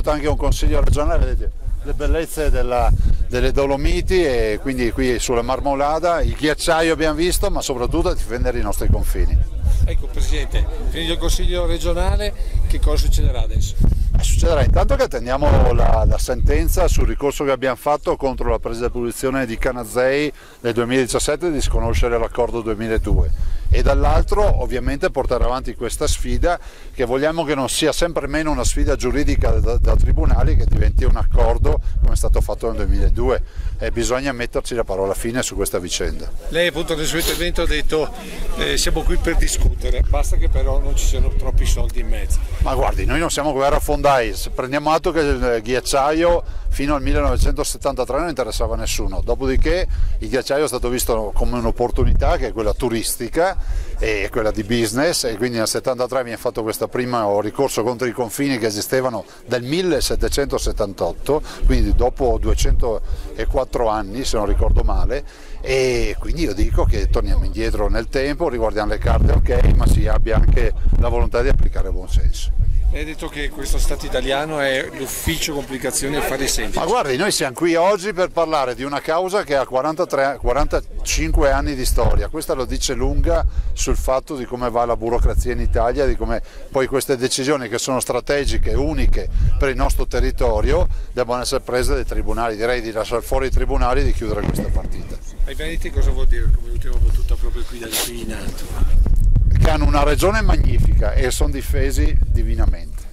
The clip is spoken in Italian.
fatto anche un consiglio regionale, vedete le bellezze delle Dolomiti, e quindi qui sulla Marmolada il ghiacciaio abbiamo visto, ma soprattutto difendere i nostri confini. Ecco Presidente, finito il Consiglio regionale, che cosa succederà adesso? Succederà intanto che attendiamo la sentenza sul ricorso che abbiamo fatto contro la presa di posizione di Canazei nel 2017 di sconoscere l'accordo 2002, e dall'altro ovviamente portare avanti questa sfida, che vogliamo che non sia sempre meno una sfida giuridica da tribunali, che diventi un accordo come è stato fatto nel 2002, e bisogna metterci la parola fine su questa vicenda. Lei appunto nel suo intervento ha detto siamo qui per discutere, basta che però non ci siano troppi soldi in mezzo. Ma guardi, noi non siamo guerrafondai, prendiamo atto che il ghiacciaio fino al 1973 non interessava a nessuno, dopodiché il ghiacciaio è stato visto come un'opportunità, che è quella turistica e quella di business, e quindi nel 1973 viene fatto questo primo ricorso contro i confini che esistevano dal 1778, quindi dopo 204 anni se non ricordo male, e quindi io dico che torniamo indietro nel tempo, riguardiamo le carte, ok, ma si abbia anche la volontà di applicare buon senso. Lei ha detto che questo Stato italiano è l'ufficio complicazioni e affari semplici. Ma guardi, noi siamo qui oggi per parlare di una causa che ha 45 anni di storia. Questa lo dice lunga sul fatto di come va la burocrazia in Italia, di come poi queste decisioni che sono strategiche, uniche per il nostro territorio, debbano essere prese dai tribunali. Direi di lasciare fuori i tribunali e di chiudere questa partita. Ai Veneti cosa vuol dire come ultima battuta proprio qui in alto? Che hanno una regione magnifica e sono difesi divinamente.